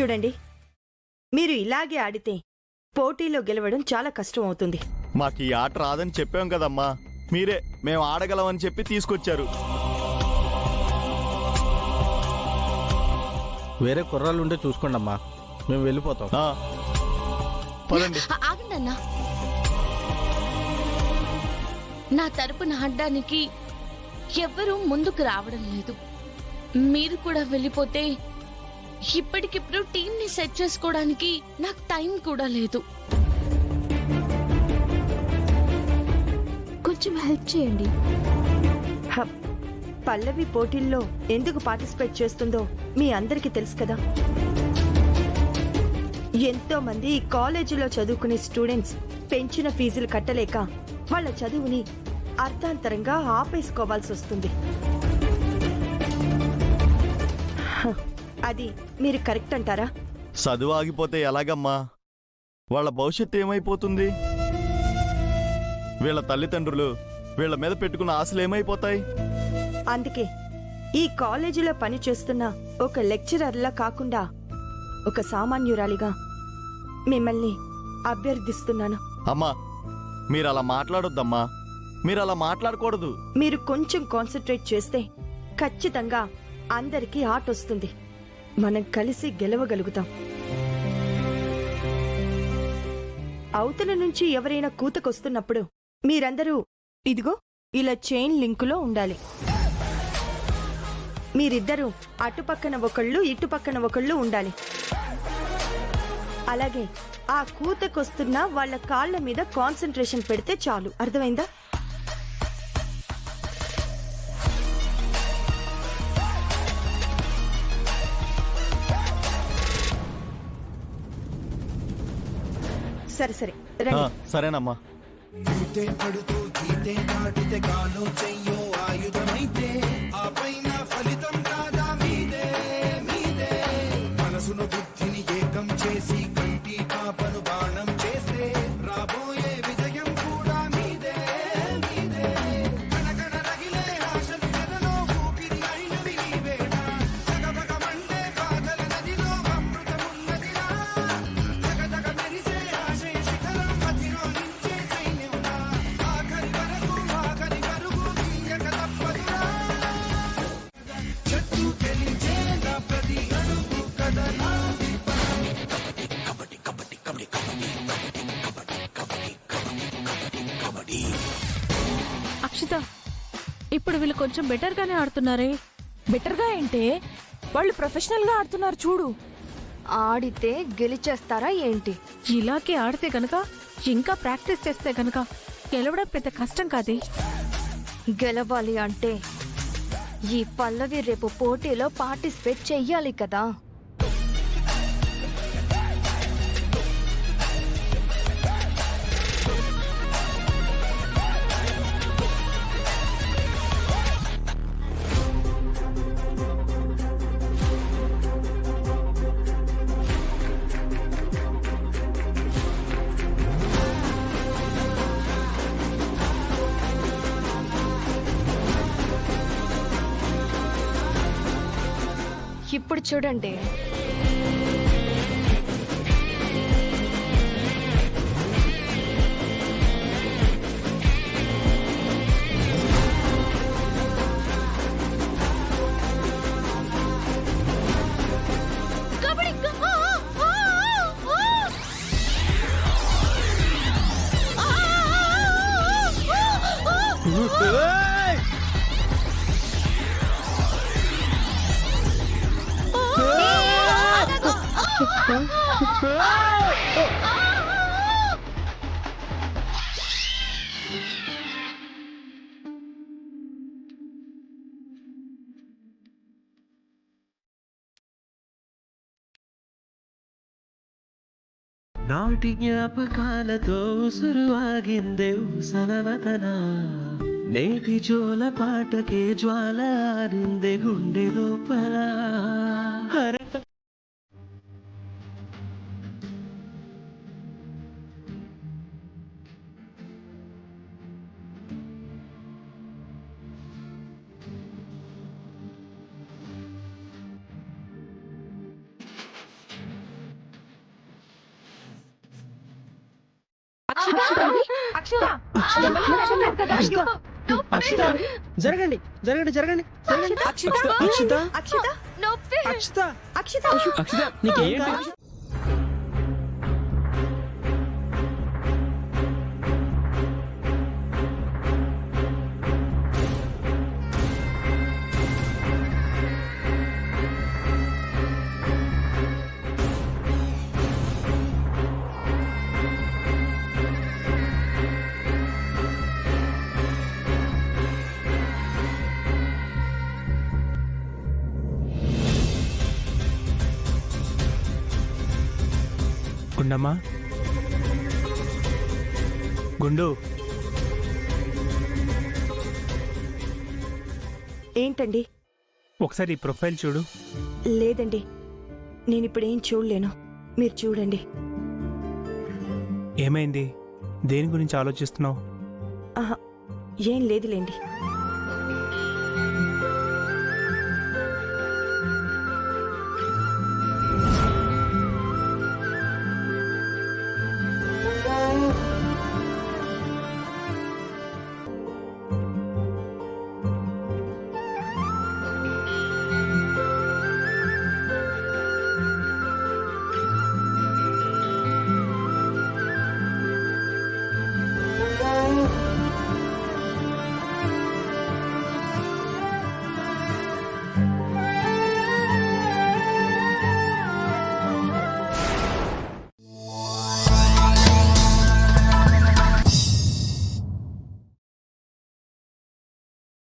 చూడండి, మీరు ఇలాగే ఆడితే పోటీలో గెలవడం చాలా కష్టం అవుతుంది. మాకు ఈ ఆట రాదని చెప్పాం కదమ్మా, మీరే మేము ఆడగలమని చెప్పి తీసుకొచ్చారు. వేరే కుర్రాళ్ళు ఉంటే చూసుకోండి అమ్మా, మేము వెళ్ళిపోతాం. పదండి. ఆగండి అన్నా, నా తరపున ఆడడానికి ఎవ్వరూ ముందుకు రావడం లేదు. మీరు కూడా వెళ్ళిపోతే ఇప్పటికిప్పుడు టీంని సెట్ చేసుకోవడానికి నాకు టైం కూడా లేదు. కొంచెం హెల్ప్ చేయండి. పల్లవి పోటీల్లో ఎందుకు పార్టిసిపేట్ చేస్తుందో మీ అందరికీ తెలుసు కదా. ఎంతో మంది ఈ కాలేజీలో చదువుకునే స్టూడెంట్స్ పెంచిన ఫీజులు కట్టలేక వాళ్ళ చదువుని అర్థాంతరంగా ఆపేసుకోవాల్సి వస్తుంది. అది మీరు కరెక్ట్ అంటారా? చదువు ఆగిపోతే ఎలాగమ్మా? వాళ్ళ భవిష్యత్తు ఏమైపోతుంది? వీళ్ళ తల్లిదండ్రులు వీళ్ళ మీద పెట్టుకున్న ఆశలు ఏమైపోతాయి? అందుకే ఈ కాలేజీలో పని చేస్తున్న ఒక లెక్చరర్లా కాకుండా ఒక సామాన్యురాలిగా మిమ్మల్ని అభ్యర్థిస్తున్నాను. అమ్మా, మీరు అలా మాట్లాడొద్దమ్మా, మీరు అలా మాట్లాడకూడదు. మీరు కొంచెం కాన్సన్ట్రేట్ చేస్తే ఖచ్చితంగా అందరికీ ఆట వస్తుంది. మనం కలిసి గెలవగలుగుతాం. అవతల నుంచి ఎవరైనా కూతకొస్తున్నప్పుడు మీరందరూ ఇదిగో ఇలా చైన్ లింకులో ఉండాలి. మీరిద్దరూ అటుపక్కన ఒకళ్ళు ఇటుపక్కన ఒకళ్ళు ఉండాలి. అలాగే ఆ కూతకొస్తున్న వాళ్ళ కాళ్ల మీద కాన్సన్ట్రేషన్ పెడితే చాలు. అర్థమైందా? సరే సరే రండి. సరేనమ్మా. బుద్ధిని ఏకం చేసి కంటి పాపను బాణం చేస్తే రాబోయే విజయం కూడా మీదే మీదే. కనకన రగిలే ఆశలు ఎదలో ఊపిరి అయినవి నీవేనా? జగబగ మండే బాధల నదిలో అమృతమున్నదిరా. జగజగ మెరిసే ఆశయ శిఖరం అధిరోహించే సైన్యంలా. ఆఖరి వరకు ఆఖరి వరకు తీయక తప్పదురా. చెట్టు తెలిచే నా ప్రతి అడుగు కదలా. అక్షిత, ఇప్పుడు వీళ్ళు కొంచెం బెటర్ గానే ఆడుతున్నారే. బెటర్ గా ఏంటే, వాళ్ళు ప్రొఫెషనల్ గా ఆడుతున్నారు చూడు. ఆడితే గెలిచేస్తారా ఏంటి? ఇలాగే ఆడితే గనక, ఇంకా ప్రాక్టీస్ చేస్తే గనక గెలవడం పెద్ద కష్టం కాదే. గెలవాలి అంటే ఈ పల్లవి రేపు పోటీలో పార్టిసిపేట్ చెయ్యాలి కదా. ఇప్పుడు చూడండి, నాటి జ్ఞాపకాలతో ఉసురువాగిందే ఉసలవతన. నేటి జోల పాటకే జ్వాల ఆరిందే గుండె లోపల. అక్షిత జరగండి జరగండి జరగండి జరగండి. అక్షిత అక్షిత అక్షిత నొప్పి. అక్షిత అక్షిత అక్షిత నీకేం కాదు? గుండమ్మా గుండు ఏంటండి? ఒకసారి ఈ ప్రొఫైల్ చూడు. లేదండి, నేను ఇప్పుడు ఏం చూడలేను, మీరు చూడండి. ఏమైంది? దేని గురించి ఆలోచిస్తున్నావు? ఆహా, ఏం లేదులేండి.